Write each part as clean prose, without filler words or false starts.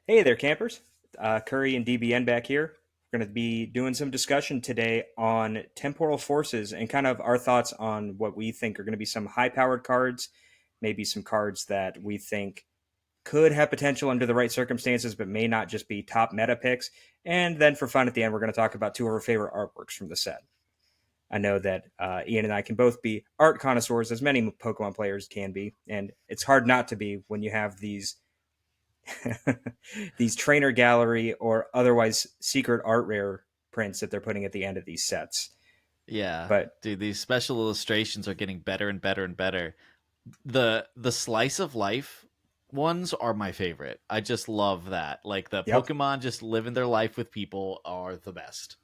Hey there, campers. Curry and DBN back here. We're going to be doing some discussion today on Temporal Forces and kind of our thoughts on what we think are going to be some high powered cards, maybe some cards that we think could have potential under the right circumstances, but may not just be top meta picks. And then for fun at the end, we're going to talk about two of our favorite artworks from the set. I know that Ian and I can both be art connoisseurs, as many Pokemon players can be, and it's hard not to be when you have these these trainer gallery or otherwise secret art rare prints that they're putting at the end of these sets. Yeah, But dude, these special illustrations are getting better and better and better. The slice of life ones are my favorite. I just love that. Like the yep, Pokemon just living their life with people are the best.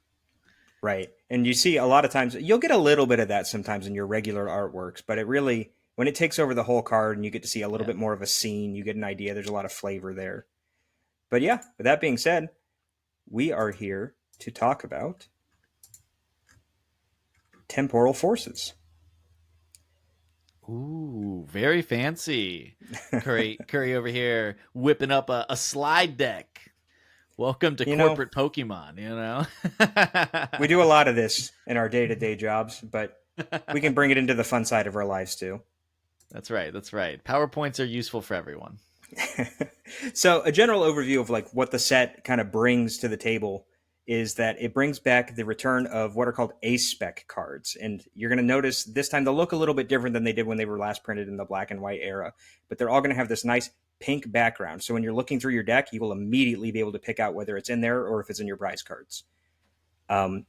right. And you see a lot of times you'll get a little bit of that sometimes in your regular artworks, but it really when it takes over the whole card and you get to see a little Yeah. bit more of a scene, you get an idea. There's a lot of flavor there. But yeah, with that being said, we are here to talk about temporal forces. Ooh, very fancy. Curry over here whipping up a slide deck. Welcome to You know, corporate Pokemon, we do a lot of this in our day-to-day jobs, but we can bring it into the fun side of our lives too. That's right. That's right. PowerPoints are useful for everyone. So a general overview of like what the set kind of brings to the table is that it brings back the return of what are called ace spec cards, and you're going to notice this time they'll look a little bit different than they did when they were last printed in the black and white era, but they're all going to have this nice pink background, so when you're looking through your deck you will immediately be able to pick out whether it's in there or if it's in your prize cards. um,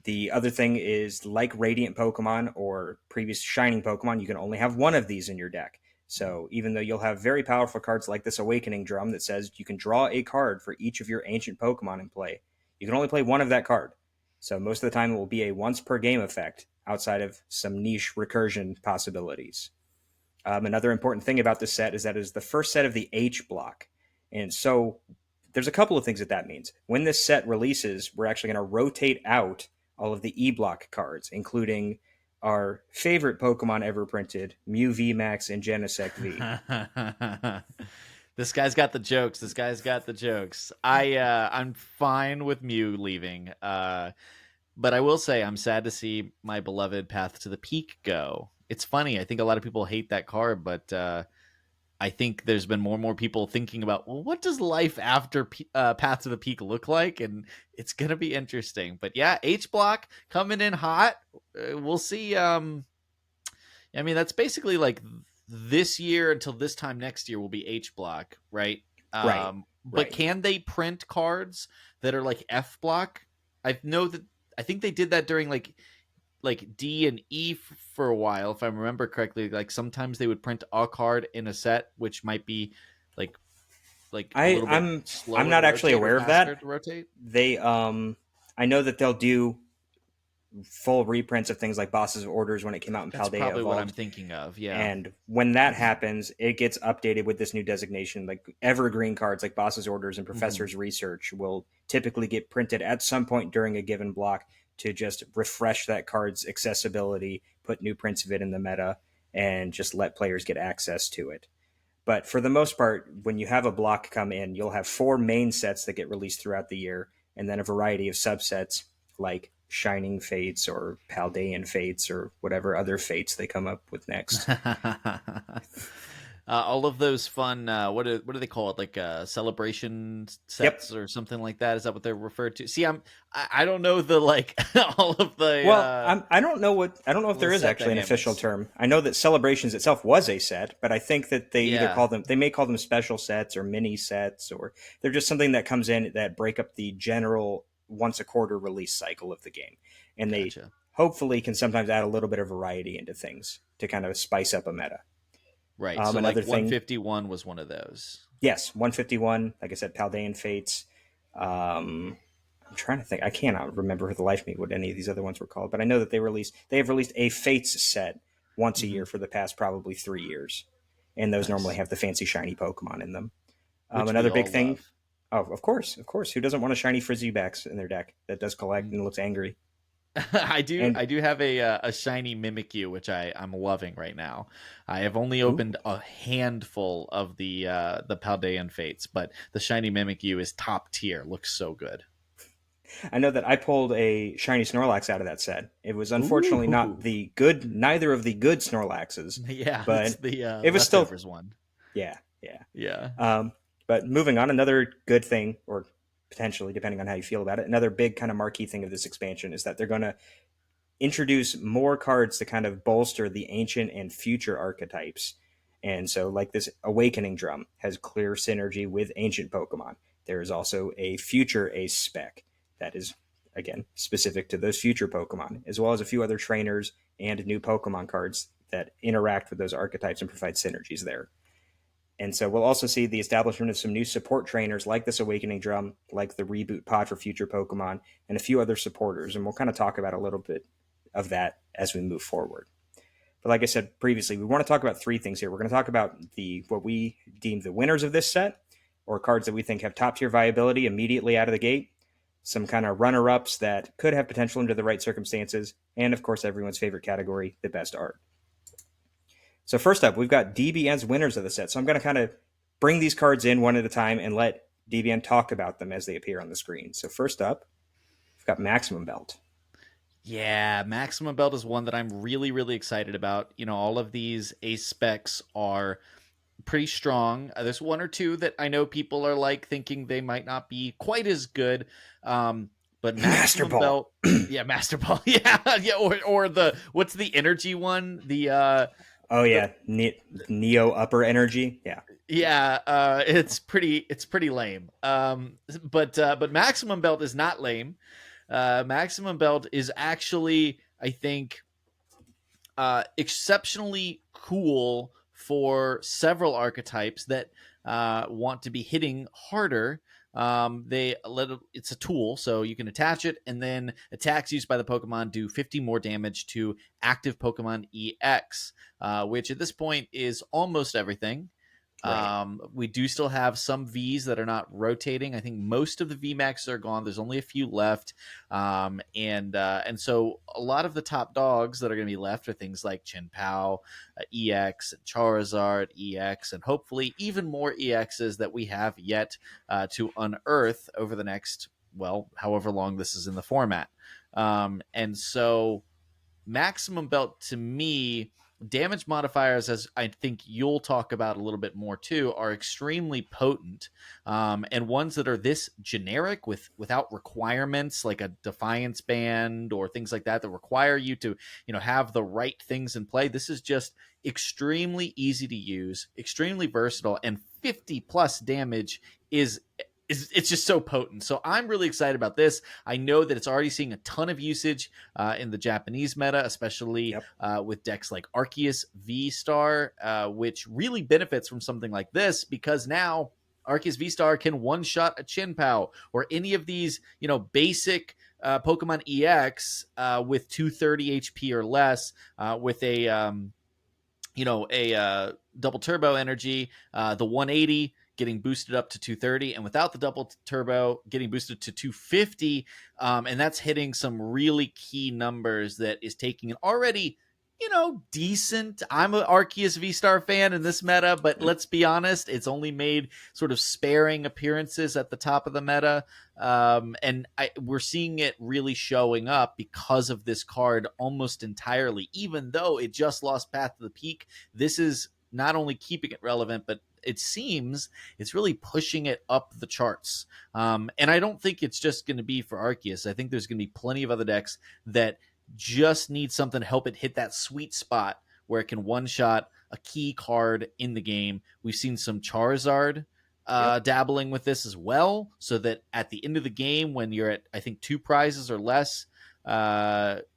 the other thing is, like Radiant Pokemon or previous Shining Pokemon, you can only have one of these in your deck. So even though you'll have very powerful cards like this Awakening Drum that says you can draw a card for each of your ancient Pokemon in play, you can only play one of that card. So most of the time it will be a once per game effect outside of some niche recursion possibilities. Another important thing about this set is that it is the first set of the H block. And so there's a couple of things that that means. When this set releases, we're actually going to rotate out all of the E block cards, including our favorite Pokemon ever printed, Mew V Max and Genesect V. This guy's got the jokes. This guy's got the jokes. I'm fine with Mew leaving. But I will say I'm sad to see my beloved Path to the Peak go. It's funny. I think a lot of people hate that card, but I think there's been more and more people thinking about, well, what does life after Path to the Peak look like? And it's gonna be interesting. But yeah, H block coming in hot. We'll see. I mean, that's basically like this year until this time next year will be H block, right? Right, But right. can they print cards that are like F block? I know that I think they did that during like D and E for a while, if I remember correctly. Like sometimes they would print a card in a set, which might be like a I, little bit I'm I'm slower to not actually rotate or aware of faster that. to rotate. They I know that they'll do full reprints of things like Bosses of Orders when it came out in That's Paldea probably what I'm Evolved. thinking of. Yeah. And when that happens, it gets updated with this new designation. Like evergreen cards, like Boss's Orders and Hmm. Professor's Research, will typically get printed at some point during a given block to just refresh that card's accessibility, put new prints of it in the meta, and just let players get access to it. But for the most part, when you have a block come in, you'll have four main sets that get released throughout the year, and then a variety of subsets like Shining Fates or Paldean Fates or whatever other fates they come up with next. All of those fun what do they call it, like celebration Yep. sets or something like that? Is that what they're referred to? See, I don't know the like all of the Well, I don't know if the there is set actually an official dynamics. term. I know that Celebrations itself was a set, but I think that Yeah, they may call them special sets or mini sets, or they're just something that comes in that break up the general once a quarter release cycle of the game. And they gotcha. hopefully can sometimes add a little bit of variety into things to kind of spice up a meta. Right. So like Another thing, 151 was one of those. yes, 151, like I said, Paldean Fates. I'm trying to think. I cannot remember for the life of me what any of these other ones were called, but I know that they have released a Fates set once a Hmm. year for the past probably 3 years, and those normally Nice. have the fancy shiny Pokemon in them. Which we Another big all thing. love. Oh, of course, of course. Who doesn't want a shiny Frizzy Backs in their deck that does collect Mm. and looks angry? And I do have a shiny Mimikyu, which I'm loving right now. I have only ooh, opened a handful of the Paldean Fates, but the shiny Mimikyu is top tier. Looks so good. I know that I pulled a shiny Snorlax out of that set. It was unfortunately not Ooh, the good, neither of the good Snorlaxes, yeah, it's but the it was still, leftovers one. yeah, yeah. Yeah. But moving on, another good thing, or potentially, depending on how you feel about it, another big kind of marquee thing of this expansion is that they're going to introduce more cards to kind of bolster the ancient and future archetypes. And so, like this Awakening Drum has clear synergy with ancient Pokemon. There is also a future Ace spec that is, again, specific to those future Pokemon, as well as a few other trainers and new Pokemon cards that interact with those archetypes and provide synergies there. And so we'll also see the establishment of some new support trainers like this Awakening Drum, like the Reboot Pod for future Pokemon, and a few other supporters. And we'll kind of talk about a little bit of that as we move forward. But like I said previously, we want to talk about three things here. We're going to talk about the what we deem the winners of this set, or cards that we think have top tier viability immediately out of the gate, some kind of runner ups that could have potential under the right circumstances, and of course, everyone's favorite category, the best art. So first up, we've got DBN's winners of the set. So I'm going to kind of bring these cards in one at a time and let DBN talk about them as they appear on the screen. So first up, we've got Maximum Belt. Yeah, Maximum Belt is one that I'm really, really excited about. All of these ace specs are pretty strong. There's one or two that I know people are like thinking they might not be quite as good. But Master Maximum Ball. Belt, yeah, Master Ball, yeah, yeah, or the what's the energy one? Oh The yeah, Neo Upper Energy. Yeah. yeah, it's pretty lame. But Maximum Belt is not lame. Maximum Belt is actually, I think, exceptionally cool for several archetypes that want to be hitting harder. It's a tool, so you can attach it, and then attacks used by the Pokemon do 50 more damage to active Pokemon EX, which at this point is almost everything. Right. We do still have some Vs that are not rotating. I think most of the VMAX are gone. There's only a few left, and so a lot of the top dogs that are going to be left are things like Chin Pao, EX, and Charizard EX, and hopefully even more EXs that we have yet to unearth over the next, well, however long this is in the format. And so Maximum Belt to me, damage modifiers, as I think you'll talk about a little bit more too, are extremely potent, and ones that are this generic without requirements like a Defiance band or things like that require you to have the right things in play. This is just extremely easy to use, extremely versatile, and 50 plus damage is it's just so potent. So I'm really excited about this. I know that it's already seeing a ton of usage in the Japanese meta, especially Yep. with decks like Arceus V Star, which really benefits from something like this because now Arceus V Star can one shot a Chin Pao or any of these, basic Pokemon EX with 230 HP or less with a double turbo energy, the 180 getting boosted up to 230, and without the double turbo getting boosted to 250, and that's hitting some really key numbers that is taking an already decent. I'm an Arceus V Star fan in this meta, but let's be honest, it's only made sort of sparing appearances at the top of the meta. And we're seeing it really showing up because of this card almost entirely, even though it just lost Path to the Peak. This is not only keeping it relevant, but it seems it's really pushing it up the charts. And I don't think it's just going to be for Arceus. I think there's going to be plenty of other decks that just need something to help it hit that sweet spot where it can one shot a key card in the game. We've seen some Charizard Yep. dabbling with this as well, so that at the end of the game, when you're at, I think, 2 prizes or less,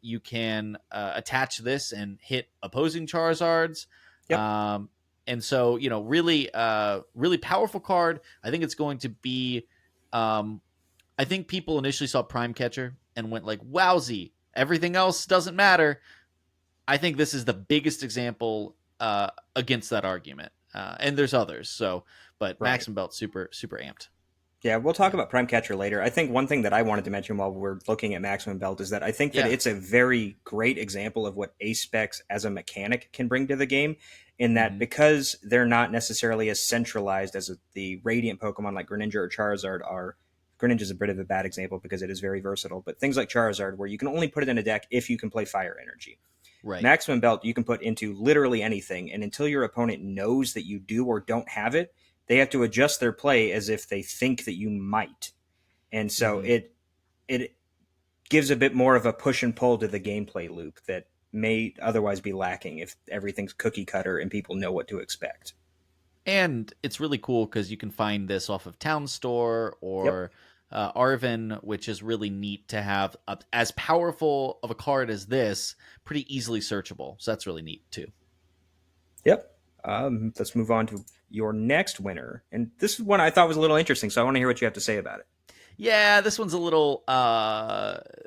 you can attach this and hit opposing Charizards. Yep. And so, really, really powerful card. I think it's going to be. I think people initially saw Prime Catcher and went like, "Wowsy! Everything else doesn't matter." I think this is the biggest example against that argument, and there's others. So, but Right. Maximum Belt super super amped. Yeah, we'll talk Yeah. about Prime Catcher later. I think one thing that I wanted to mention while we're looking at Maximum Belt is that I think that Yeah. it's a very great example of what Ace Specs as a mechanic can bring to the game, in that Hmm. because they're not necessarily as centralized as the Radiant Pokemon like Greninja or Charizard are. Greninja is a bit of a bad example because it is very versatile, but things like Charizard, where you can only put it in a deck if you can play Fire Energy. Right. Maximum Belt you can put into literally anything, and until your opponent knows that you do or don't have it, they have to adjust their play as if they think that you might. And so Hmm. it gives a bit more of a push and pull to the gameplay loop that may otherwise be lacking if everything's cookie cutter and people know what to expect. And it's really cool because you can find this off of Town Store Yep. or Arvin, which is really neat to have as powerful of a card as this, pretty easily searchable. So that's really neat too. Yep. Let's move on to your next winner. And this is one I thought was a little interesting, so I want to hear what you have to say about it. Yeah, this one's a little.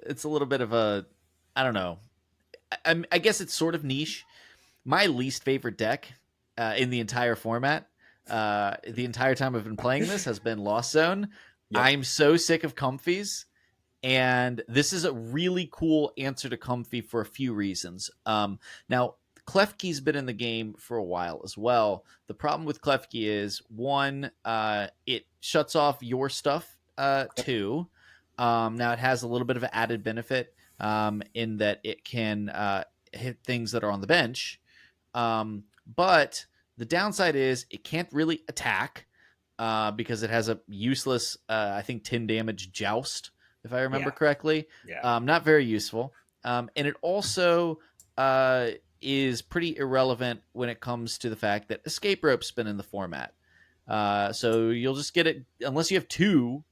It's a little bit of a. I don't know. I guess it's sort of niche. My least favorite deck in the entire format, the entire time I've been playing this, has been Lost Zone. Yep. I'm so sick of comfies, and this is a really cool answer to comfy for a few reasons. Now, Klefki's been in the game for a while as well. The problem with Klefki is one, it shuts off your stuff. Yep. Two, now it has a little bit of an added benefit in that it can hit things that are on the bench. But the downside is it can't really attack because it has a useless, I think, 10 damage joust, if I remember Yeah. correctly. Yeah. Not very useful. And it also is pretty irrelevant when it comes to the fact that escape rope's been in the format. So you'll just get it, unless you have two,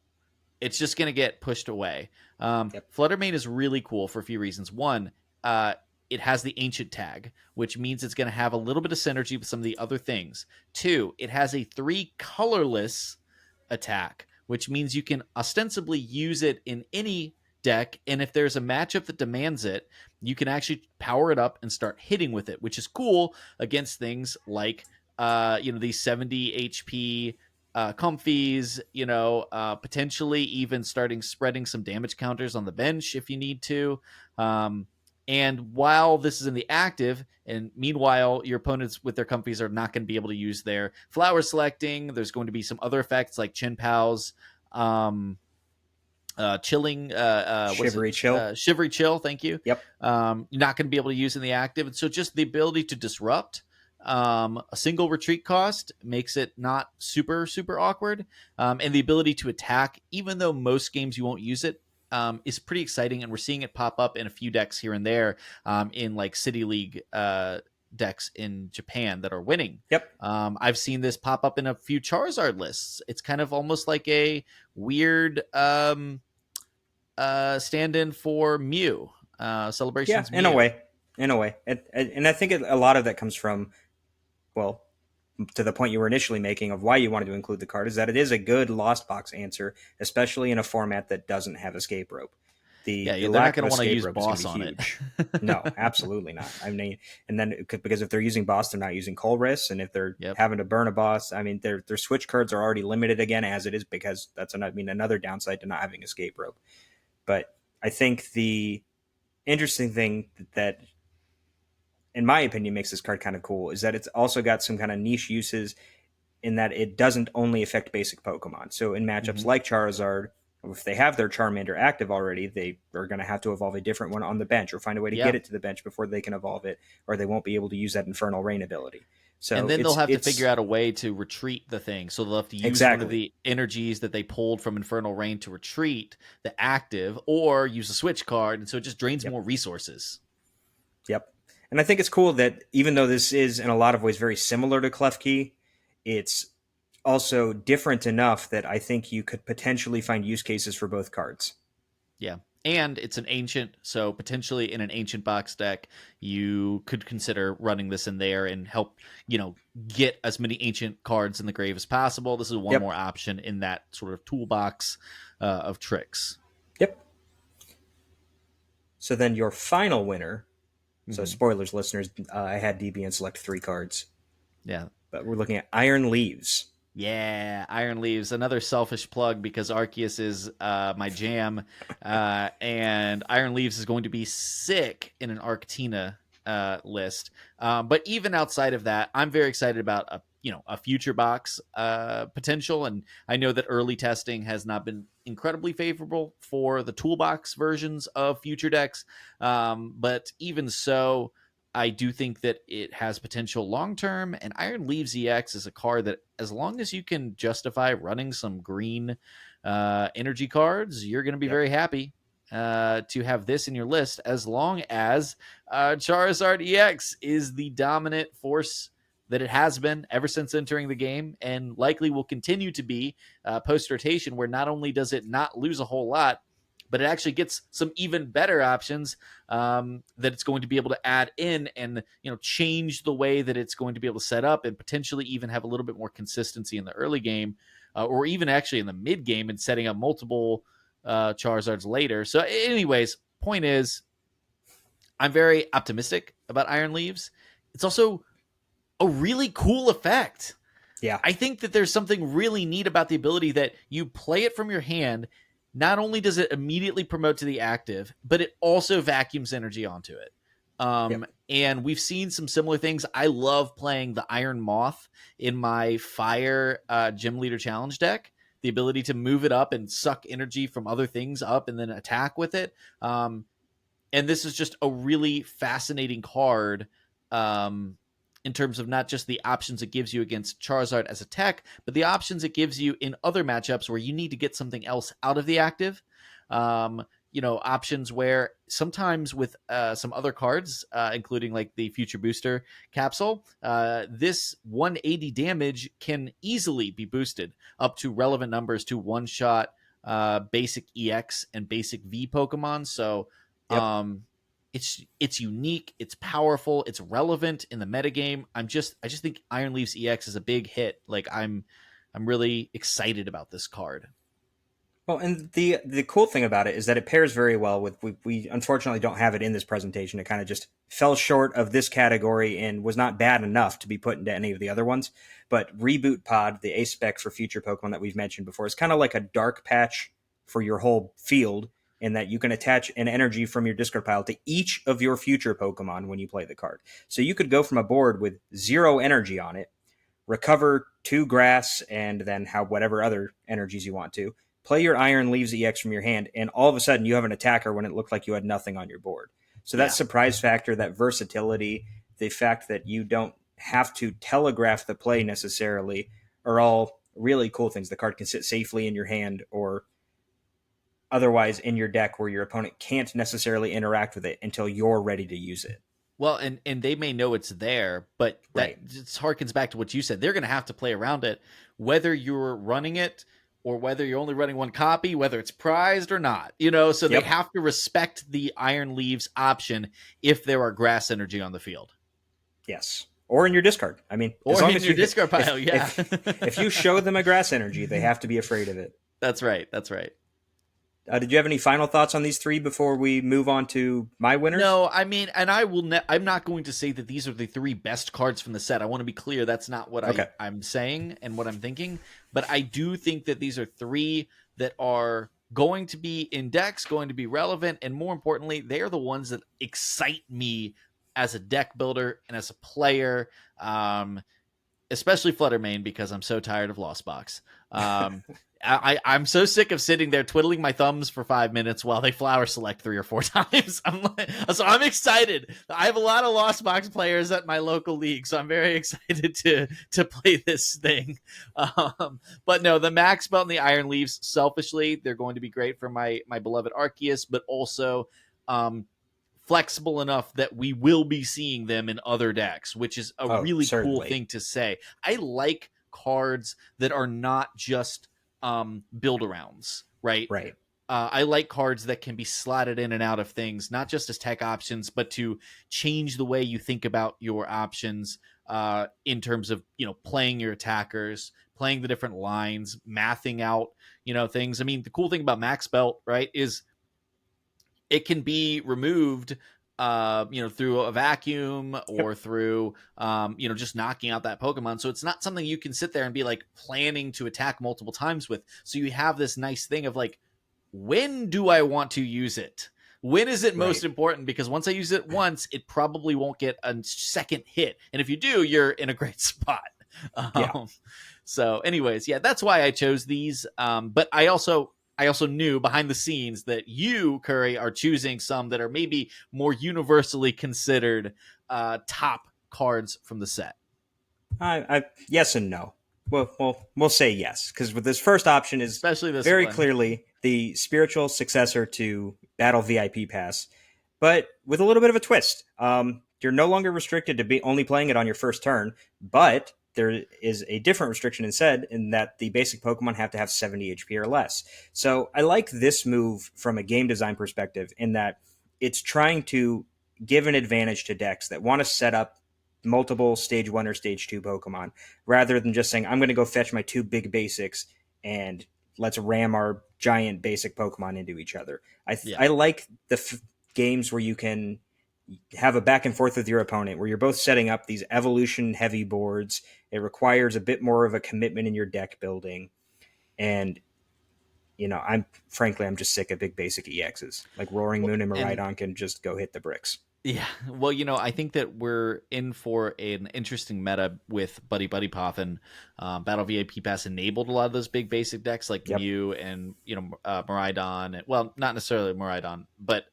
it's just going to get pushed away. Yep. Fluttermane is really cool for a few reasons. One, it has the ancient tag, which means it's going to have a little bit of synergy with some of the other things. Two, it has a 3 colorless attack, which means you can ostensibly use it in any deck. And if there's a matchup that demands it, you can actually power it up and start hitting with it, which is cool against things like, these 70 HP comfies, potentially even starting spreading some damage counters on the bench if you need to. And while this is in the active, and meanwhile, your opponents with their comfies are not going to be able to use their flower selecting. There's going to be some other effects like Chin Pals, chilling, what is it? Shivery chill. Shivery chill. Thank you. Yep. You're not going to be able to use in the active. And so just the ability to disrupt a single retreat cost makes it not super, super awkward. And the ability to attack, even though most games you won't use it, is pretty exciting. And we're seeing it pop up in a few decks here and there in like City League decks in Japan that are winning. Yep. I've seen this pop up in a few Charizard lists. It's kind of almost like a weird stand-in for Mew, Yeah. Celebrations In a Mew. way. In a way. And I think a lot of that comes from, well, to the point you were initially making of why you wanted to include the card is that it is a good lost box answer, especially in a format that doesn't have escape rope. The Yeah, they're not lack of going to want to escape use rope is going Boss to be on it. huge. No, absolutely not. I mean, and then because if they're using boss, they're not using Colress, and if they're Yep. having to burn a boss, I mean, their switch cards are already limited again as it is because that's another downside to not having escape rope. But I think the interesting thing that in my opinion makes this card kind of cool is that it's also got some kind of niche uses in that it doesn't only affect basic Pokemon. So in matchups Hmm. like Charizard, if they have their Charmander active already, they are going to have to evolve a different one on the bench or find a way to get Yeah. it to the bench before they can evolve it, or they won't be able to use that Infernal Rain ability. And So then they'll it's have to figure it's out a way to retreat the thing. So they'll have to use one of exactly. the energies that they pulled from Infernal Rain to retreat the active, or use a switch card. And so it just drains Yep. more resources. Yep. And I think it's cool that even though this is in a lot of ways very similar to Klefki, it's also different enough that I think you could potentially find use cases for both cards. Yeah. And it's an ancient, so potentially in an ancient box deck, you could consider running this in there and help, get as many ancient cards in the grave as possible. This is one more Yep. option in that sort of toolbox of tricks. Yep. So then your final winner. So Hmm. spoilers, listeners. I had DBN select 3 cards, Yeah. but we're looking at Iron Leaves. Yeah, Iron Leaves, another selfish plug because Arceus is my jam, and Iron Leaves is going to be sick in an Arctina list. But even outside of that, I'm very excited about a future box potential, and I know that early testing has not been incredibly favorable for the toolbox versions of future decks, but even so. I do think that it has potential long term, and Iron Leaves EX is a card that, as long as you can justify running some green energy cards, you're going to be Yep. very happy to have this in your list, as long as Charizard EX is the dominant force that it has been ever since entering the game, and likely will continue to be post rotation, where not only does it not lose a whole lot, but it actually gets some even better options that it's going to be able to add in, and change the way that it's going to be able to set up, and potentially even have a little bit more consistency in the early game, or even actually in the mid game, and setting up multiple Charizards later. So, anyways, point is, I'm very optimistic about Iron Leaves. It's also a really cool effect. Yeah. I think that there's something really neat about the ability that you play it from your hand. Not only does it immediately promote to the active, but it also vacuums energy onto it. Yep. And we've seen some similar things. I love playing the Iron Moth in my Fire Gym Leader Challenge deck. The ability to move it up and suck energy from other things up and then attack with it. And this is just a really fascinating card, um, in terms of not just the options it gives you against Charizard as a tech, but the options it gives you in other matchups where you need to get something else out of the active. Um, options where sometimes with some other cards, including like the Future Booster capsule, this 180 damage can easily be boosted up to relevant numbers to one shot basic EX and basic V Pokemon. So Yep. um, it's unique, it's powerful, it's relevant in the metagame. I just think Iron Leaves EX is a big hit. Like I'm really excited about this card. Well, and the cool thing about it is that it pairs very well with we unfortunately don't have it in this presentation. It kind of just fell short of this category and was not bad enough to be put into any of the other ones. But Reboot Pod, the A spec for future Pokemon that we've mentioned before, is kind of like a dark patch for your whole field, in that you can attach an energy from your discard pile to each of your future Pokemon when you play the card. So you could go from a board with 0 energy on it, recover 2 grass, and then have whatever other energies you want to. Play your Iron Leaves EX from your hand, and all of a sudden you have an attacker when it looked like you had nothing on your board. So that Yeah. surprise factor, that versatility, the fact that you don't have to telegraph the play necessarily, are all really cool things. The card can sit safely in your hand or otherwise in your deck where your opponent can't necessarily interact with it until you're ready to use it. Well, and they may know it's there, but Right. that just harkens back to what you said. They're going to have to play around it, whether you're running it or whether you're only running one copy, whether it's prized or not. So they Yep. have to respect the Iron Leaves option if there are grass energy on the field Yes. Or in your discard. I mean, as or long in as your you discard pile. Yeah, if you show them a grass energy, they have to be afraid of it. that's right. That's right. Did you have any final thoughts on these three before we move on to my winners? No, I mean, and I'm not going to say that these are the three best cards from the set. I want to be clear. That's not what Okay. I'm saying and what I'm thinking. But I do think that these are three that are going to be in decks, going to be relevant, and more importantly, they are the ones that excite me as a deck builder and as a player. Especially Fluttermane, because I'm so tired of Lost Box. I'm so sick of sitting there twiddling my thumbs for 5 minutes while they flower select 3 or 4 times. So I'm excited. I have a lot of Lost Box players at my local league, so I'm very excited to play this thing. But no, the Max Belt and the Iron Leaves, selfishly, they're going to be great for my beloved Arceus, but also flexible enough that we will be seeing them in other decks, which is a Oh, really cool certainly. thing to say. I like cards that are not just build arounds, right? Right. I like cards that can be slotted in and out of things, not just as tech options, but to change the way you think about your options in terms of playing your attackers, playing the different lines, mathing out things. I mean, the cool thing about Max Belt, right, is it can be removed through a vacuum Yep. or through, just knocking out that Pokemon. So it's not something you can sit there and be like planning to attack multiple times with. So you have this nice thing of like, when do I want to use it? When is it most Right. important? Because once I use it once, it probably won't get a second hit. And if you do, you're in a great spot. Yeah. Um, so, anyways, yeah, that's why I chose these. But I also knew behind the scenes that you, Curry, are choosing some that are maybe more universally considered top cards from the set. Yes and no. We'll say yes because with this first option is Especially this very one. clearly the spiritual successor to Battle VIP Pass, but with a little bit of a twist. You're no longer restricted to be only playing it on your first turn, but there is a different restriction instead in that the basic Pokemon have to have 70 HP or less. So I like this move from a game design perspective in that it's trying to give an advantage to decks that want to set up multiple stage 1 or stage 2 Pokemon rather than just saying, I'm going to go fetch my two big basics and let's ram our giant basic Pokemon into each other. Yeah. I like the games where you can have a back and forth with your opponent, where you're both setting up these evolution heavy boards. It requires a bit more of a commitment in your deck building, and I'm just sick of big basic EXs like Roaring Well, Moon and and Miraidon can just go hit the bricks. yeah, well, I think that we're in for an interesting meta with Buddy Buddy Poffin. Battle VIP Pass enabled a lot of those big basic decks like Yep. Mew and Miraidon. Well, not necessarily Miraidon, but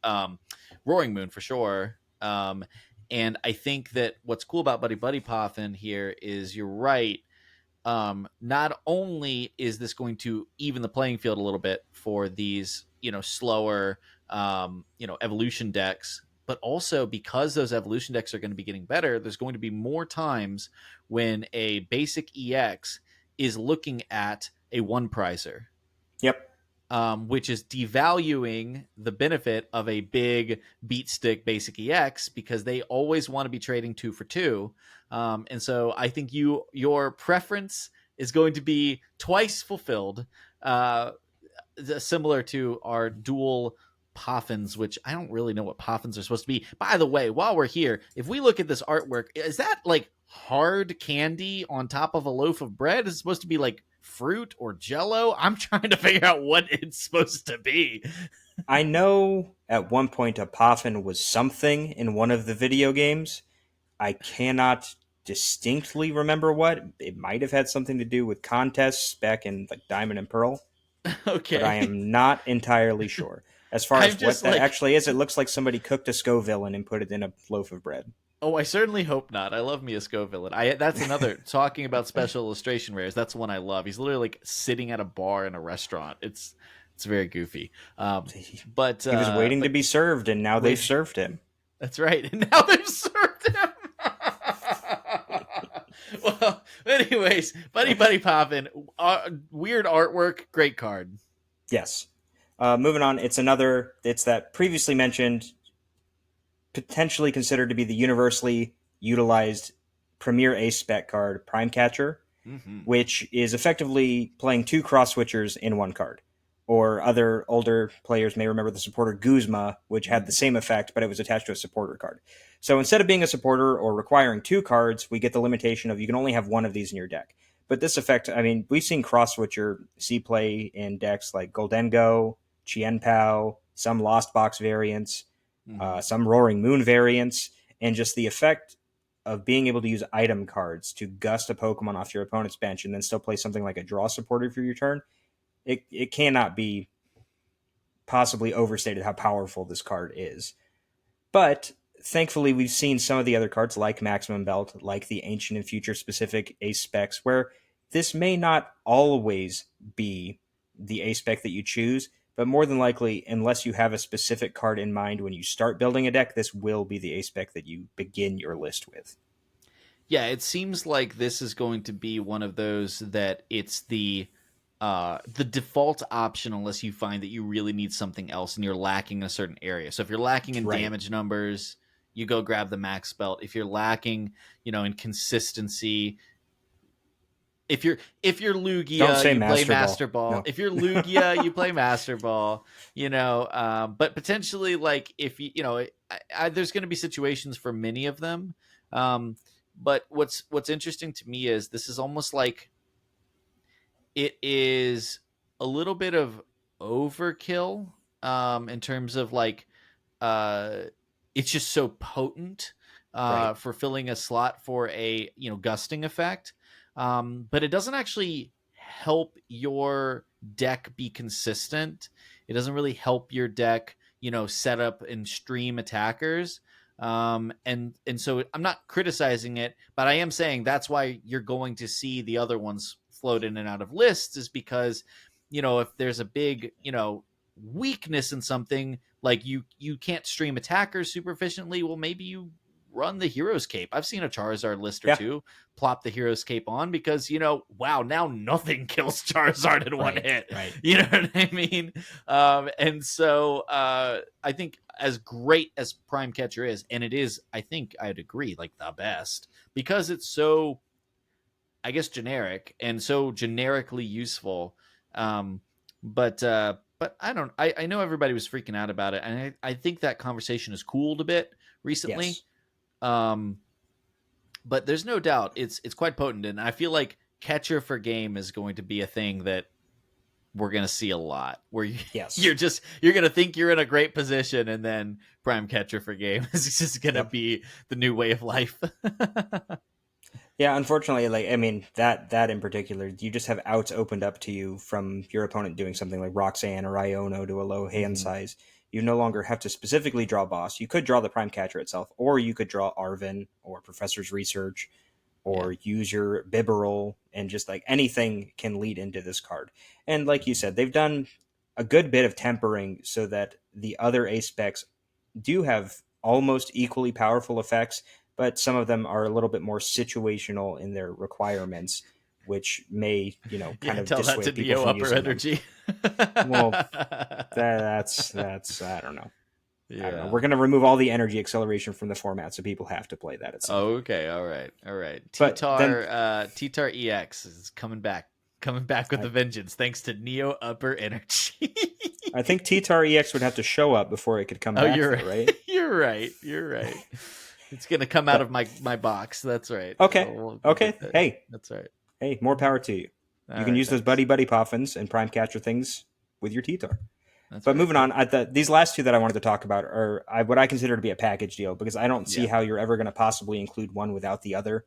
Roaring Moon for sure. And I think that what's cool about Buddy Buddy Poffin here is you're right. Not only is this going to even the playing field a little bit for these, slower, evolution decks, but also because those evolution decks are going to be getting better, there's going to be more times when a basic EX is looking at a one prizer, Yep. which is devaluing the benefit of a big beat stick basic EX because they always want to be trading 2 for 2. And so I think your preference is going to be twice fulfilled, similar to our dual Poffins, which I don't really know what Poffins are supposed to be. By the way, while we're here, if we look at this artwork, is that like hard candy on top of a loaf of bread? Is it supposed to be like fruit or jello? I'm trying to figure out what it's supposed to be. I know at one point a Poffin was something in one of the video games. I cannot distinctly remember what. It might have had something to do with contests back in like Diamond and Pearl, but I Okay. am not entirely sure. As far I'm as what just that like, actually is, it looks like somebody cooked a Scoville and put it in a loaf of bread. oh, I certainly hope not. I love me a Scoville. That's another talking about special illustration rares. That's one I love. He's literally like sitting at a bar in a restaurant. It's very goofy. But He was waiting to but be served, and now they've wait, served him. that's right. And now they've served him. Well, anyways, Buddy Buddy Poppin', weird artwork, great card. Yes. Moving on, it's that previously mentioned, potentially considered to be the universally utilized premier ace spec card, Prime Catcher, Mm-hmm. which is effectively playing two cross switchers in one card. Or other older players may remember the supporter Guzma, which had the same effect, but it was attached to a supporter card. So instead of being a supporter or requiring two cards, we get the limitation of you can only have one of these in your deck. But this effect, I mean, we've seen cross switcher see play in decks like Goldengo, Chien Pao, some Lost Box variants, Mm-hmm. some Roaring Moon variants, and just the effect of being able to use item cards to gust a Pokemon off your opponent's bench and then still play something like a draw supporter for your turn. It cannot be possibly overstated how powerful this card is. But thankfully, we've seen some of the other cards like Maximum Belt, like the Ancient and Future specific Ace specs, where this may not always be the Ace spec that you choose, but more than likely, unless you have a specific card in mind when you start building a deck, this will be the Ace spec that you begin your list with. Yeah, it seems like this is going to be one of those that it's the default option unless you find that you really need something else and you're lacking in a certain area. So if you're lacking in Right. damage numbers, you go grab the max belt. If you're lacking, in consistency, if you're Don't Lugia, say you play Master Ball. Master Ball. No. If you're Lugia, you play Master Ball. But potentially, like if there's going to be situations for many of them. Um, but what's interesting to me is this is almost like it is a little bit of overkill in terms of like uh, it's just so potent Right. for filling a slot for a gusting effect, but it doesn't actually help your deck be consistent. It doesn't really help your deck, set up and stream attackers. And so I'm not criticizing it, but I am saying that's why you're going to see the other ones float in and out of lists, is because if there's a big weakness in something, like you can't stream attackers super efficiently, well, maybe you run the hero's cape. I've seen a Charizard list or Yeah. two plop the hero's cape on because wow, now nothing kills Charizard in one Right. hit. Right. You know what I mean? And so I think as great as Prime Catcher is, and it is, I think I'd agree, like the best, because it's so, I guess, generic and so generically useful. But I don't. I know everybody was freaking out about it, and I think that conversation has cooled a bit recently. Yes. Um, but there's no doubt it's quite potent, and I feel like catcher for game is going to be a thing that we're going to see a lot. Where Yes. you're going to think you're in a great position, and then prime catcher for game is just going to Yep. be the new way of life. Yeah, unfortunately, like I mean that in particular, you just have outs opened up to you from your opponent doing something like Roxanne or Iono to a low hand Mm-hmm. size. You no longer have to specifically draw boss. You could draw the prime catcher itself, or you could draw Arvin or Professor's Research, Yeah. or use your Bibarel, and just like anything can lead into this card. And like you said, they've done a good bit of tempering so that the other ace specs do have almost equally powerful effects, but some of them are a little bit more situational in their requirements, which may, kind Yeah, of tell that to dissuade people Neo from Upper using them. Energy. Well, that's I don't know. I don't know. Yeah. We're going to remove all the energy acceleration from the format, so people have to play that at some Oh, point. okay. All right. All right. But then T-Tar EX is coming back. Coming back with I, a vengeance thanks to Neo Upper Energy. I think T-Tar EX would have to show up before it could come Oh, back, you're though, right. right? You're right. You're right. It's gonna come out of But my box. That's right. okay, We'll okay. get that. Hey, That's right. hey, more power to you. You All can right. use those Thanks. buddy poffins and prime catcher things with your T-Tar. That's But very moving on, cool. these last two that I wanted to talk about are what I consider to be a package deal, because I don't see Yeah. how you're ever going to possibly include one without the other.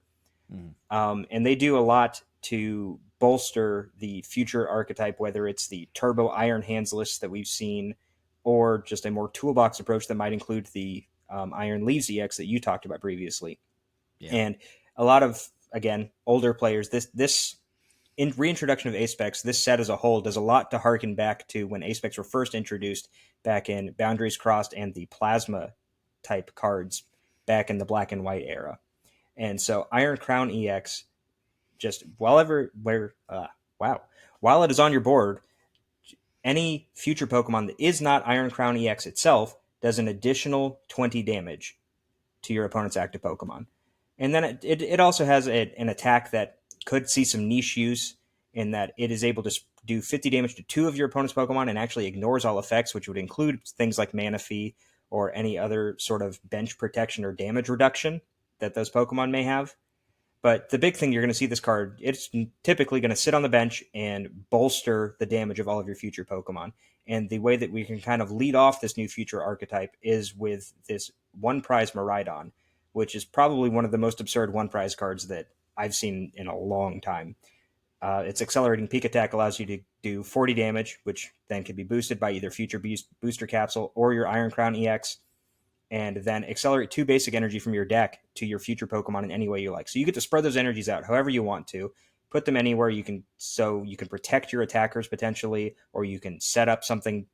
Mm. And they do a lot to bolster the future archetype, whether it's the Turbo Iron Hands list that we've seen, or just a more toolbox approach that might include the Iron Leaves EX that you talked about previously. Yeah. And a lot of, again, older players, this in reintroduction of Apex, this set as a whole does a lot to harken back to when Apex were first introduced back in Boundaries Crossed and the Plasma type cards back in the Black and White era. And so Iron Crown EX, just while it is on your board, any future Pokemon that is not Iron Crown EX itself does an additional 20 damage to your opponent's active Pokemon. And then it also has an attack that could see some niche use, in that it is able to do 50 damage to two of your opponent's Pokemon and actually ignores all effects, which would include things like Manaphy or any other sort of bench protection or damage reduction that those Pokemon may have. But the big thing you're going to see this card, it's typically going to sit on the bench and bolster the damage of all of your future Pokemon. And the way that we can kind of lead off this new future archetype is with this one prize Miraidon, which is probably one of the most absurd one prize cards that I've seen in a long time. Its accelerating peak attack allows you to do 40 damage, which then can be boosted by either future booster capsule or your Iron Crown EX, and then accelerate two basic energy from your deck to your future Pokemon in any way you like. So you get to spread those energies out however you want to, put them anywhere you can, so you can protect your attackers potentially, or you can set up something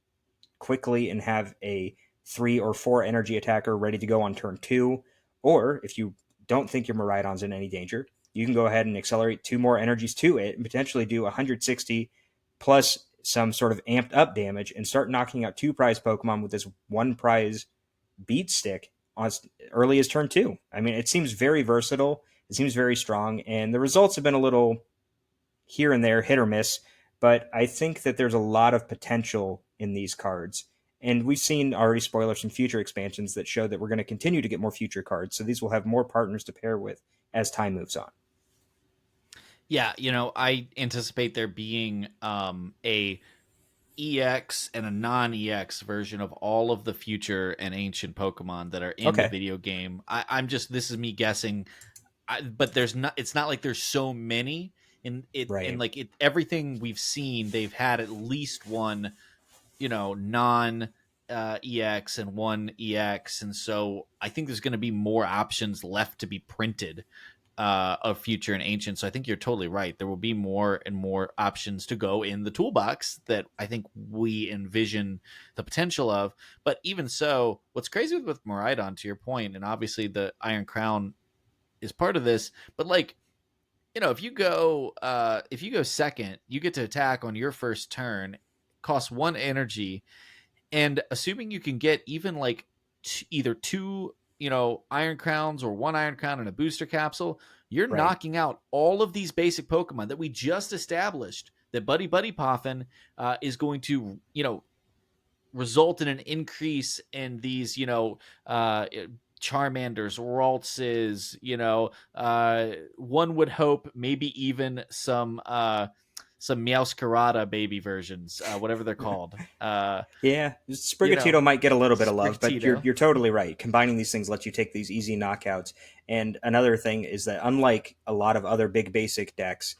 quickly and have a 3 or 4 energy attacker ready to go on turn 2. Or if you don't think your Miraidon's in any danger, you can go ahead and accelerate 2 more energies to it and potentially do 160 plus some sort of amped up damage and start knocking out 2 prize Pokemon with this 1 prize beat stick as early as turn 2. I mean, it seems very versatile. It seems very strong, and the results have been a little here and there, hit or miss. But I think that there's a lot of potential in these cards. And we've seen already spoilers from future expansions that show that we're going to continue to get more future cards. So these will have more partners to pair with as time moves on. Yeah, I anticipate there being a EX and a non-EX version of all of the future and ancient Pokemon that are in the Okay. video game. I'm just this is me guessing, but there's not. It's not like there's so many. And Right. like everything we've seen, they've had at least one, non EX and one EX, and so I think there's going to be more options left to be printed of future and ancient. So I think you're totally right. There will be more and more options to go in the toolbox that I think we envision the potential of. But even so, what's crazy with Miraidon, to your point, and obviously the Iron Crown is part of this, but like, if you go second, you get to attack on your first turn, costs 1 energy, and assuming you can get even like either two, Iron Crowns or one Iron Crown and a booster capsule, you're Right. knocking out all of these basic Pokemon that we just established that Buddy Poffin is going to, result in an increase in these, Charmanders, Raltses, one would hope maybe even some Meowscarada baby versions, whatever they're called. Yeah, You know, Sprigatito might get a little bit of love, but you're Sprigatito. you're totally right. Combining these things lets you take these easy knockouts. And another thing is that unlike a lot of other big basic decks,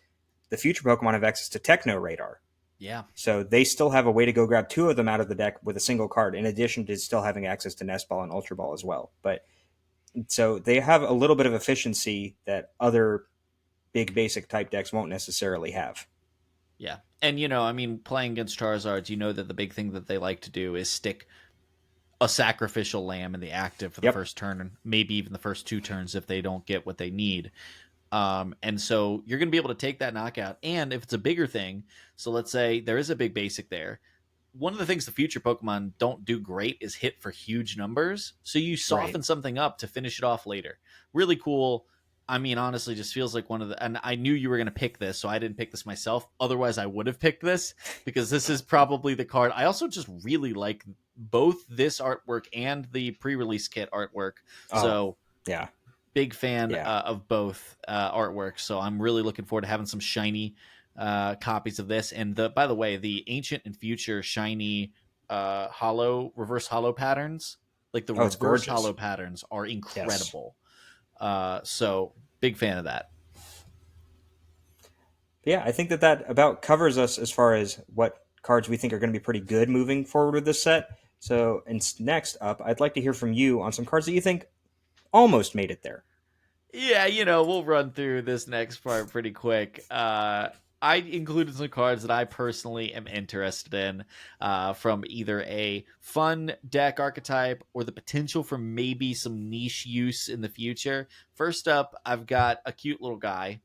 the future Pokemon have access to Techno Radar. Yeah. So they still have a way to go grab two of them out of the deck with a single card, in addition to still having access to Nest Ball and Ultra Ball as well. But so they have a little bit of efficiency that other big basic type decks won't necessarily have. Yeah. And, playing against Charizards, that the big thing that they like to do is stick a sacrificial lamb in the active for the Yep. first turn, and maybe even the first 2 turns if they don't get what they need. And so you're going to be able to take that knockout. And if it's a bigger thing, so let's say there is a big basic there, one of the things the future Pokemon don't do great is hit for huge numbers. So you Right. soften something up to finish it off later. Really cool. I mean, honestly, just feels like one of the. And I knew you were going to pick this, so I didn't pick this myself. Otherwise, I would have picked this because this is probably the card. I also just really like both this artwork and the pre-release kit artwork. Oh, So yeah. big fan Yeah. of both artworks. So I'm really looking forward to having some shiny copies of this. And by the way, the ancient and future shiny reverse hollow patterns, like the Oh, it's reverse gorgeous. hollow patterns, are Yes. incredible. So big fan of that. Yeah, I think that about covers us as far as what cards we think are going to be pretty good moving forward with this set. So, and next up, I'd like to hear from you on some cards that you think almost made it there. Yeah, we'll run through this next part pretty quick. I included some cards that I personally am interested in from either a fun deck archetype or the potential for maybe some niche use in the future. First up, I've got a cute little guy.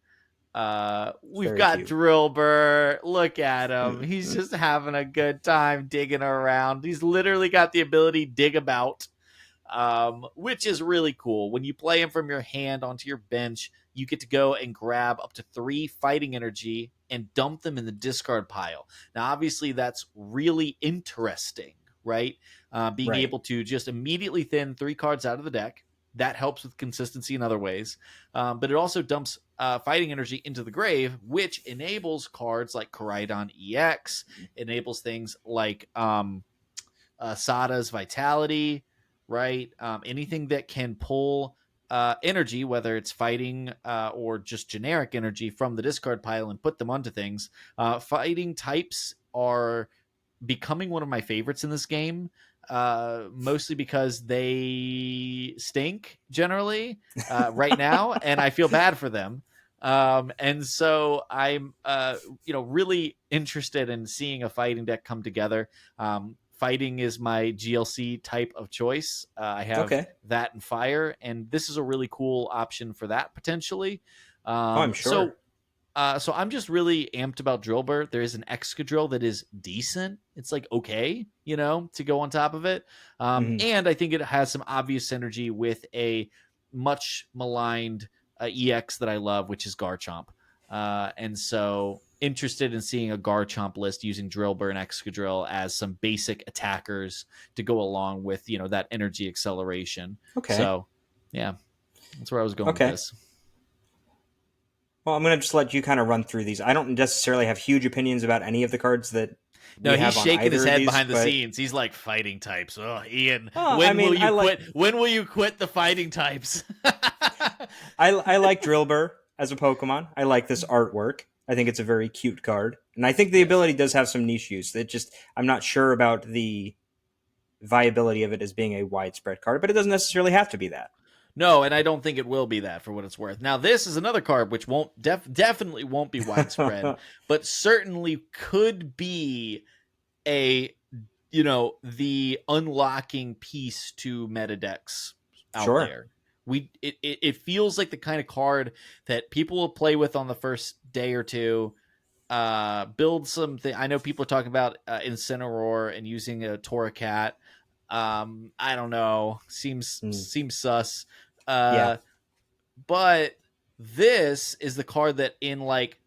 We've Very got cute. Drillbur. Look at him. He's just having a good time digging around. He's literally got the ability dig about, which is really cool. When you play him from your hand onto your bench, you get to go and grab up to 3 fighting energy and dump them in the discard pile. Now, obviously, that's really interesting, right? Being Right. able to just immediately thin 3 cards out of the deck. That helps with consistency in other ways. But it also dumps fighting energy into the grave, which enables cards like Koraidon EX, enables things like Sada's Vitality, right? Anything that can pull energy, whether it's fighting or just generic energy from the discard pile and put them onto things. Fighting types are becoming one of my favorites in this game, mostly because they stink generally right now, and I feel bad for them. And so I'm, really interested in seeing a fighting deck come together. Fighting is my GLC type of choice. I have Okay. that and fire, and this is a really cool option for that potentially. Oh, I'm So sure. so I'm just really amped about Drillbur. There is an Excadrill that is decent. It's like okay, to go on top of it. Hmm. And I think it has some obvious synergy with a much maligned EX that I love, which is Garchomp. And so interested in seeing a Garchomp list using Drillbur and Excadrill as some basic attackers to go along with, that energy acceleration. Okay. So, yeah, that's where I was going with Okay. this. Well, I'm gonna just let you kind of run through these. I don't necessarily have huge opinions about any of the cards that No, we he's have on shaking his either of head these, behind the but scenes. He's like fighting types. Oh, Ian, I when will mean, you quit? When will you quit the fighting types? I like Drillbur as a Pokemon. I like this artwork. I think it's a very cute card, and I think the Yes. ability does have some niche use. It just I'm not sure about the viability of it as being a widespread card, but it doesn't necessarily have to be that. No, and I don't think it will be that for what it's worth. Now, this is another card which won't definitely won't be widespread, but certainly could be a the unlocking piece to meta decks out Sure. there. It feels like the kind of card that people will play with on the first day or two. Build something. I know people are talking about Incineroar and using a Torracat. I don't know. Mm, Seems sus. yeah. Uh, but this is the card that in like,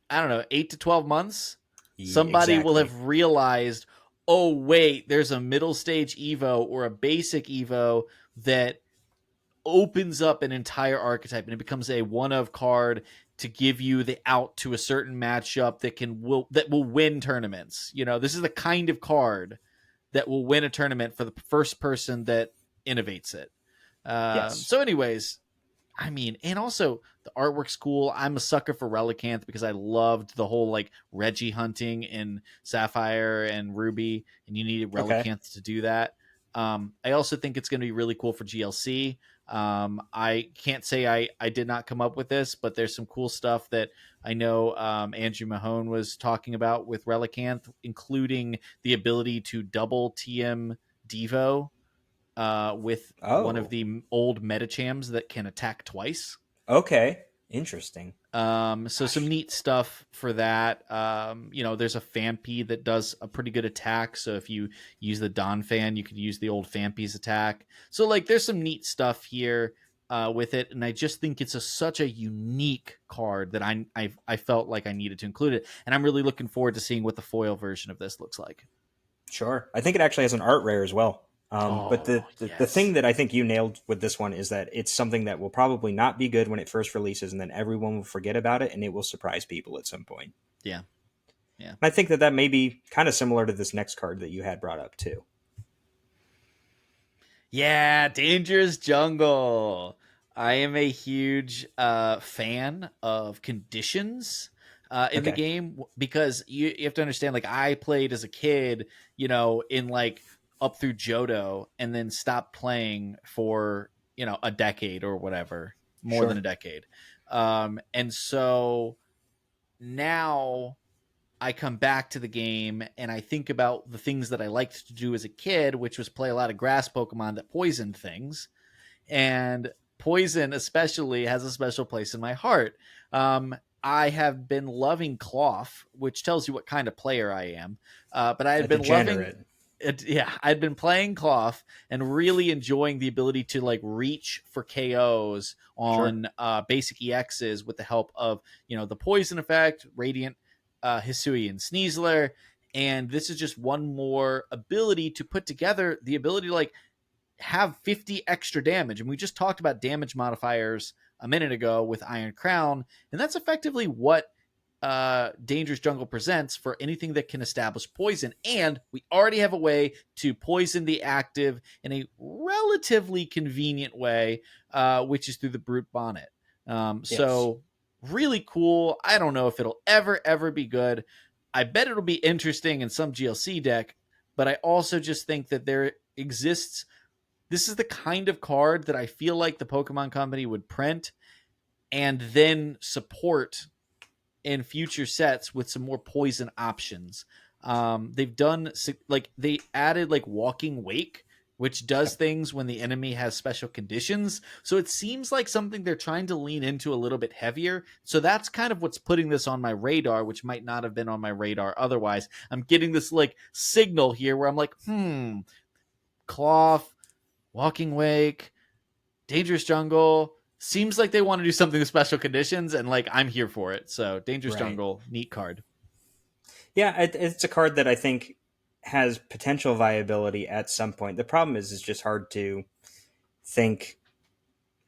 I don't know, 8 to 12 months, somebody will Exactly. have realized, oh wait, there's a middle stage Evo or a basic Evo that opens up an entire archetype, and it becomes a one of card to give you the out to a certain matchup that will win tournaments. This is the kind of card that will win a tournament for the first person that innovates it. Yes. So, anyways, I mean, and also the artwork's cool. I'm a sucker for Relicanth because I loved the whole like Reggie hunting in Sapphire and Ruby, and you needed Okay. Relicanth to do that. I also think it's going to be really cool for GLC. I can't say I did not come up with this, but there's some cool stuff that I know Andrew Mahone was talking about with Relicanth, including the ability to double TM Devo with one of Oh. the old metachams that can attack twice. Okay. Interesting. So some Gosh. neat stuff for that. There's a Fampi that does a pretty good attack. So if you use the Don fan, you could use the old Fampi's attack. So like, there's some neat stuff here with it, and I just think it's such a unique card that I felt like I needed to include it, and I'm really looking forward to seeing what the foil version of this looks like. Sure. I think it actually has an art rare as well. But Oh the yes, thing that I think you nailed with this one is that it's something that will probably not be good when it first releases, and then everyone will forget about it, and it will surprise people at some point. yeah, yeah. And I think that that may be kind of similar to this next card that you had brought up too. Yeah, Dangerous Jungle. I am a huge fan of conditions in the Okay. game because you have to understand, like, I played as a kid, in like up through Johto and then stopped playing for, a decade or whatever, more than a Sure. decade. And so now I come back to the game and I think about the things that I liked to do as a kid, which was play a lot of grass Pokemon that poisoned things. And poison, especially, has a special place in my heart. I have been loving Cloth, which tells you what kind of player I am. But I A had been loving degenerate. it. Yeah, I'd been playing Cloth and really enjoying the ability to like reach for KOs Sure. on basic EXs with the help of the poison effect, Radiant, Hisui, and Sneasler. And this is just one more ability to put together the ability to like have 50 extra damage. And we just talked about damage modifiers a minute ago with Iron Crown, and that's effectively what Dangerous Jungle presents for anything that can establish poison. And we already have a way to poison the active in a relatively convenient way, which is through the Brute Bonnet. Yes. So really cool. I don't know if it'll ever be good. I bet it'll be interesting in some GLC deck, but I also just think that there exists, this is the kind of card that I feel like the Pokemon Company would print and then support in future sets with some more poison options. They've done like they added like Walking Wake, which does Okay. things when the enemy has special conditions. So it seems like something they're trying to lean into a little bit heavier. So that's kind of what's putting this on my radar, which might not have been on my radar otherwise. I'm getting this like signal here where I'm like, Cloth, Walking Wake, Dangerous Jungle seems like they want to do something with special conditions, and like I'm here for it. So Dangerous Right. Jungle, neat card. Yeah, it's a card that I think has potential viability at some point. The problem is it's just hard to think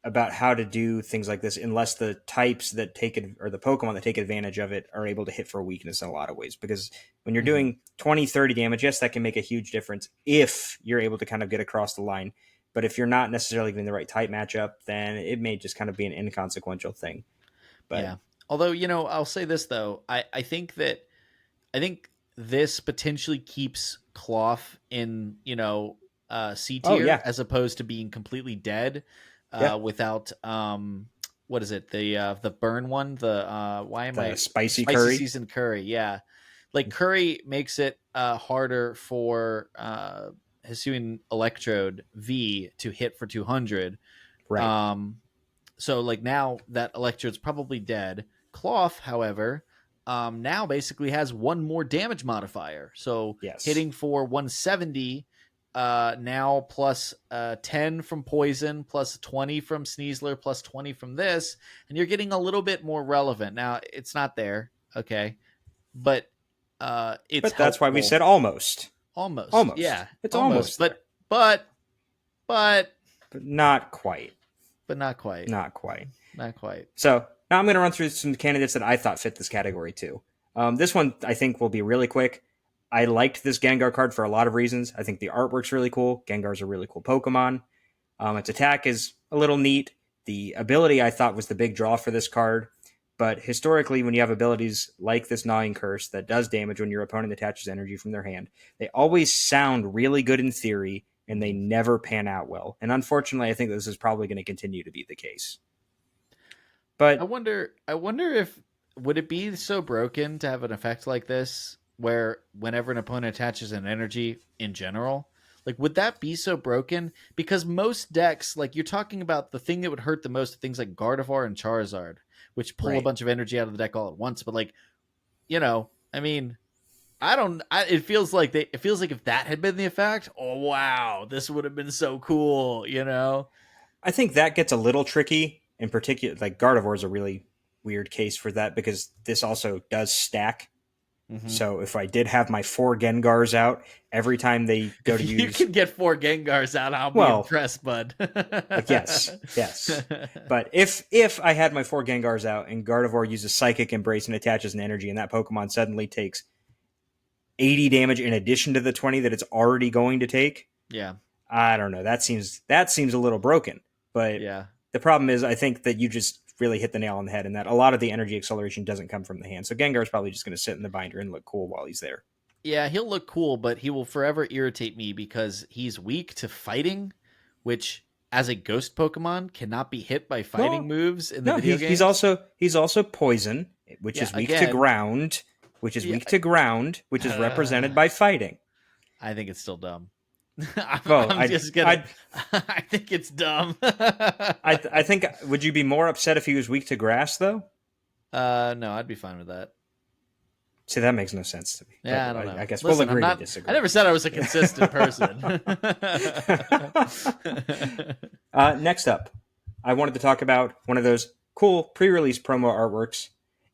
about how to do things like this unless the types that take it or the Pokemon that take advantage of it are able to hit for a weakness in a lot of ways. Because when you're Mm-hmm. doing 20, 30 damage, yes, that can make a huge difference if you're able to kind of get across the line. But if you're not necessarily getting the right type matchup, then it may just kind of be an inconsequential thing. But Yeah. Although, I'll say this though. I think this potentially keeps Cloth in, C oh tier yeah, as opposed to being completely dead yeah, without what is it? The burn one, the why am the I spicy spicy curry, seasoned curry, yeah. Like curry makes it harder for Hisuian Electrode V to hit for 200. right? Um so like now that Electrode's probably dead. Cloth, however, now basically has one more damage modifier. So Yes. hitting for 170 now plus 10 from poison, plus 20 from Sneasler, plus 20 from this, and you're getting a little bit more relevant. Now it's not there, okay, but it's But that's why we helpful. said almost. Almost, Almost. yeah, It's almost, almost there. but but But not quite. but not quite, Not quite. not quite. So now I'm going to run through some candidates that I thought fit this category too. This one I think will be really quick. I liked this Gengar card for a lot of reasons. I think the artwork's really cool. Gengar's a really cool Pokemon. Its attack is a little neat. The ability I thought was the big draw for this card. But historically, when you have abilities like this Gnawing Curse that does damage when your opponent attaches energy from their hand, they always sound really good in theory and they Mhm. never pan out well. And unfortunately, I think this is probably going to continue to be the case. I But wonder. I wonder if would it be so broken to have an effect like this, where whenever an opponent attaches an energy in general, like would that be so broken? Because most decks, like you're talking about, the thing that would hurt the most are things like Gardevoir and Charizard, which pull a right, bunch of energy out of the deck all at once. But like, I mean, I don't. It feels like It feels like if that had been the effect, oh wow, this would have been so cool. I think that gets a little tricky. In particular, like Gardevoir is a really weird case for that because this also does stack. Mm-hmm. So if I did have my four Gengars out every time they go If to you use, can get four Gengars out, I'll be well, impressed, bud. like yes, yes. But if I had my four Gengars out and Gardevoir uses Psychic Embrace and attaches an energy, and that Pokemon suddenly takes 80 damage in addition to the 20 that it's already going to take, Yeah, I don't know. That seems a little broken. But yeah, the problem is, I think that you just really hit the nail on the head, and that a lot of the energy acceleration doesn't come from the hand. So Gengar's probably just going to sit in the binder and look cool while he's there. yeah. He'll look cool, but he will forever irritate me because he's weak to fighting, which, as a ghost Pokemon, cannot be hit by fighting No, moves in the no, video he's games. also poison, which Yeah, is weak to again, ground, yeah. which is represented by fighting. I think it's still dumb. Well, I'm just gonna. I think it's dumb. I think would you be more upset if he was weak to grass though? No, I'd be fine with that. See, that makes no sense to me. Yeah, I But don't I know. guess we'll Listen, I'm agree to not. I disagree. never said I was a consistent person. Next up, I wanted to talk about one of those cool pre-release promo artworks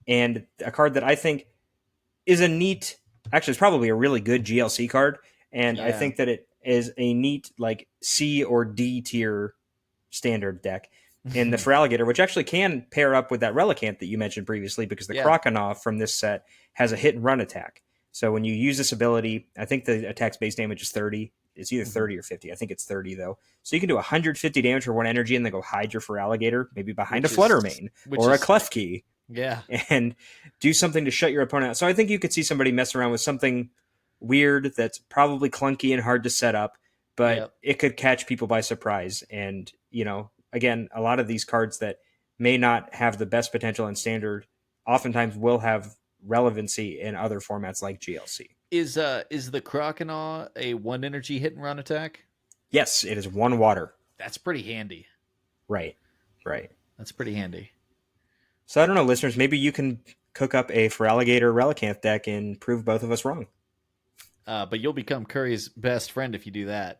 and a card that I think is a neat, actually, it's probably a really good GLC card, and I Yeah. think that it is a neat like C or D tier standard deck in the Feraligatr, which actually can pair up with that Relicanth that you mentioned previously, because the Yeah. Croconaw from this set has a hit and run attack. So when you use this ability, I think the attack's base damage is 30. It's either Mhm. 30 or 50. I think it's 30 though. So you can do 150 damage for one energy and then go hide your Feraligatr, maybe behind a Which is Fluttermane which or a is sick. Klefki, Yeah. and do something to shut your opponent out. So I think you could see somebody mess around with something weird that's probably clunky and hard to set up, but Yep. it could catch people by surprise. And, again, a lot of these cards that may not have the best potential in standard oftentimes will have relevancy in other formats like GLC. Is the Croconaw a one energy hit and run attack? Yes, it is one water. That's pretty handy. Right. Right. That's pretty handy. So I don't know, listeners, maybe you can cook up a Feraligatr Relicanth deck and prove both of us wrong. But you'll become Curry's best friend if you do that.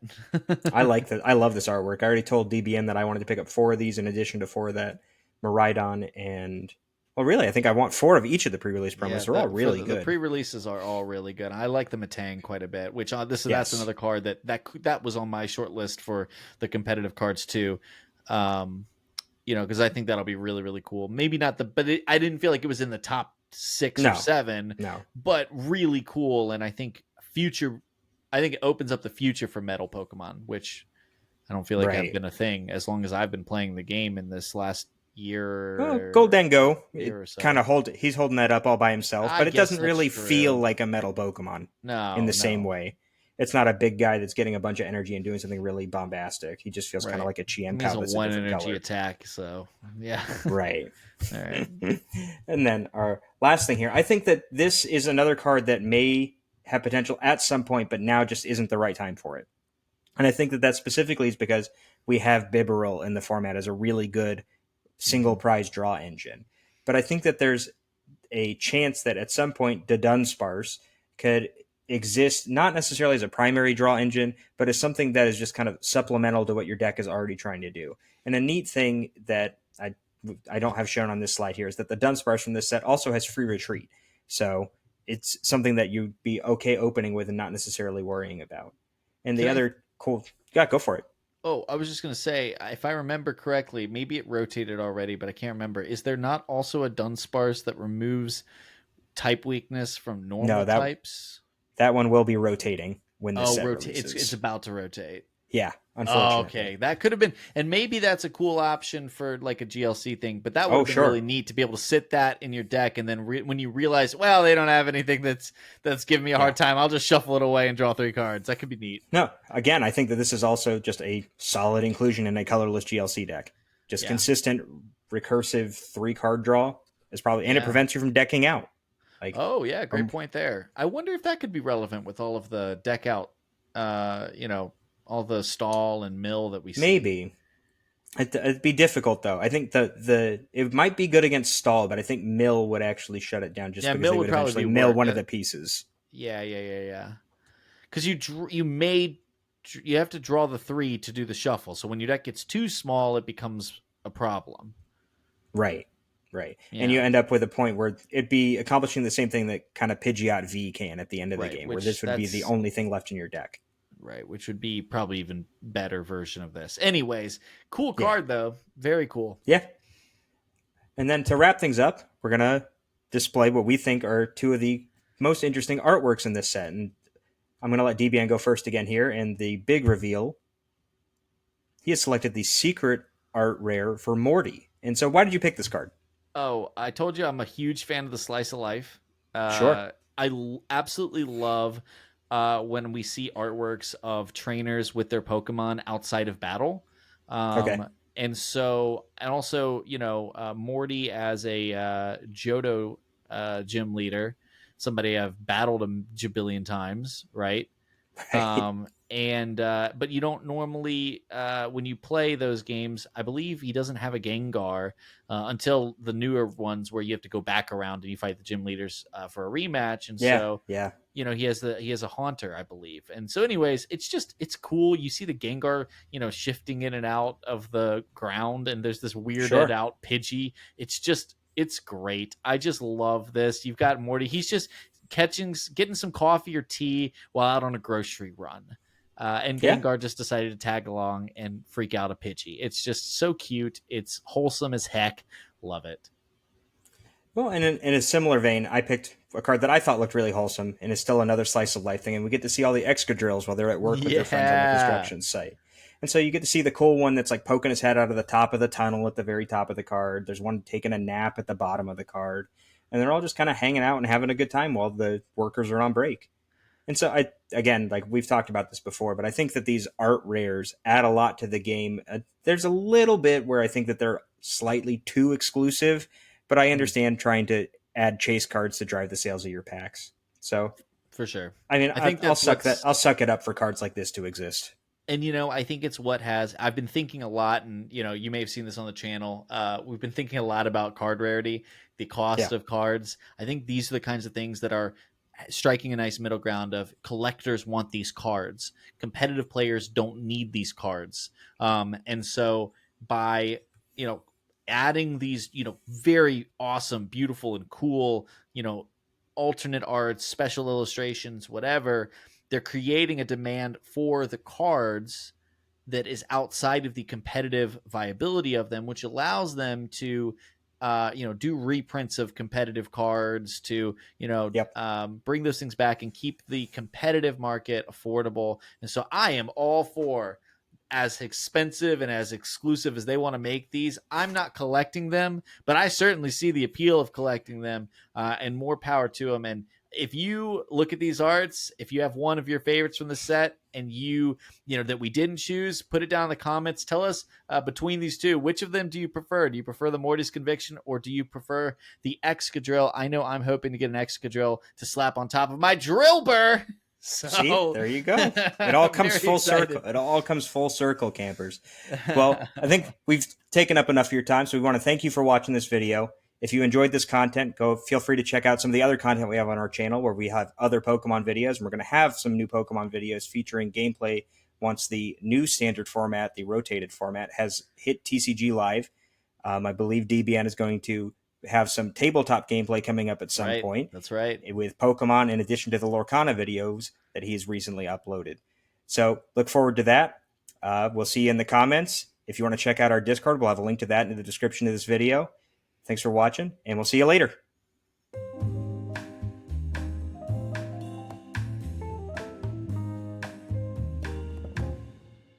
I like that. I love this artwork. I already told DBN that I wanted to pick up 4 of these in addition to 4 of that Maridon and well, really, I think I want 4 of each of the pre-release Yeah, promos. They're all for really the good. pre-releases are all really good. I like the Matang quite a bit, which that's Yes. another card that was on my short list for the competitive cards too. Um, because I think that'll be really really cool. Maybe not I didn't feel like it was in the top 6 or 7, No. but really cool. And I think it opens up the future for metal Pokemon, which I don't feel like have Right. been a thing as long as I've been playing the game in this last Well, Goldengo, year or so. he's holding that up all by himself, I but it guess doesn't that's really feel true. like a metal Pokemon in No, the same no. way. It's not a big guy that's getting a bunch of energy and doing something really bombastic. He just feels kind of Right. like a I mean, it's Chian-Pao a that's a one different energy color. attack, so yeah. Right. All right. And then our last thing here, I think that this is another card that may have potential at some point, but now just isn't the right time for it. And I think that that specifically is because we have Bibarel in the format as a really good single Mhm. prize draw engine. But I think that there's a chance that at some point the Dunsparce could exist not necessarily as a primary draw engine, but as something that is just kind of supplemental to what your deck is already trying to do. And a neat thing that I don't have shown on this slide here is that the Dunsparce from this set also has free retreat. So it's something that you'd be okay opening with and not necessarily worrying about. And Can the I? other cool, yeah, go for it. Oh, I was just gonna say, if I remember correctly, maybe it rotated already, but I can't remember. Is there not also a Dunsparce that removes type weakness from normal No, types? that one will be rotating when this Oh, set rotate. It's releases. about to rotate. Yeah, Oh, unfortunately. okay, that could have been, and maybe that's a cool option for like a GLC thing. But that would Oh, have been really sure. neat to be able to sit that in your deck, and then when you realize, well, they don't have anything that's giving me a Yeah. hard time, I'll just shuffle it away and draw 3 cards. That could be neat. No, again, I think that this is also just a solid inclusion in a colorless GLC deck. Just Yeah, consistent, recursive 3 card draw is probably, and it yeah. prevents you from decking out. Like, Oh, yeah, great um, point there. I wonder if that could be relevant with all of the deck out, uh, you know, all the stall and mill that we see. maybe it'd be difficult though. I think the it might be good against stall, but I think mill would actually shut it down just Yeah, because mill they would would probably eventually be mill work. one of the pieces. Yeah. Because you have to draw the 3 to do the shuffle. So when your deck gets too small, it becomes a problem. Right. Right. And you Yeah, end up with a point where it'd be accomplishing the same thing that kind of Pidgeot V can at the end of the right. game, where this would be the only thing left in your deck. Which would be probably even better version of this. Anyways, cool Yeah. card though. Very cool. Yeah. And then to wrap things up, we're going to display what we think are 2 of the most interesting artworks in this set. And I'm going to let DBN go first again here. And the big reveal, he has selected the secret art rare for Morty. And so, why did you pick this card? Oh, I told you I'm a huge fan of the slice of life. Sure. Absolutely love when we see artworks of trainers with their Pokemon outside of battle. Okay. And also, Morty as a Johto gym leader, somebody I've battled a jabillion times, right? Right. And But you don't normally when you play those games, I believe he doesn't have a Gengar until the newer ones where you have to go back around and you fight the gym leaders for a rematch. And Yeah. so Yeah. he has a Haunter, I believe. And so anyways, it's cool. You see the Gengar shifting in and out of the ground, and there's this weirded Sure. out Pidgey. It's great. I just love this. You've got Morty. He's just getting some coffee or tea while out on a grocery run. And Yeah. Gengar just decided to tag along and freak out a Pidgey. It's just so cute. It's wholesome as heck. Love it. Well, and in a similar vein, I picked a card that I thought looked really wholesome, and is still another slice of life thing. And we get to see all the extra drills while they're at work with their friends on the Yeah. construction site. And so you get to see the cool one that's like poking his head out of the top of the tunnel at the very top of the card. There's one taking a nap at the bottom of the card. And they're all just kind of hanging out and having a good time while the workers are on break. And so again, like we've talked about this before, but I think that these art rares add a lot to the game. There's a little bit where I think that they're slightly too exclusive, but I Mhm. understand trying to add chase cards to drive the sales of your packs. So, For sure. I mean, I think I'll that's suck that. what's I'll suck it up for cards like this to exist. and I think it's what has I've been thinking a lot, and you may have seen this on the channel. We've been thinking a lot about card rarity, the Yeah, cost of cards. I think these are the kinds of things that are striking a nice middle ground of collectors want these cards, competitive players don't need these cards, and so by you know adding these very awesome, beautiful, and cool alternate arts, special illustrations, whatever, they're creating a demand for the cards that is outside of the competitive viability of them, which allows them to do reprints of competitive cards to Yep. bring those things back and keep the competitive market affordable. And so I am all for, as expensive and as exclusive as they want to make these, I'm not collecting them, but I certainly see the appeal of collecting them, and more power to them. And if you look at these arts, if you have one of your favorites from the set and that we didn't choose, put it down in the comments. Tell us, between these two, which of them do you prefer? Do you prefer the Morty's Conviction, or do you prefer the Excadrill? I know I'm hoping to get an Excadrill to slap on top of my Drillbur. See, So there you go. It all comes very full excited. circle. It all comes full circle, campers. Well, I think we've taken up enough of your time, so we want to thank you for watching this video. If you enjoyed this content, feel free to check out some of the other content we have on our channel, where we have other Pokemon videos, and we're going to have some new Pokemon videos featuring gameplay once the new standard format, the rotated format, has hit TCG Live. I believe DBN is going to have some tabletop gameplay coming up at some Right. point That's right. with Pokemon, in addition to the Lorcana videos that he's recently uploaded. So look forward to that. We'll see you in the comments. If you want to check out our Discord, we'll have a link to that in the description of this video. Thanks for watching, and we'll see you later.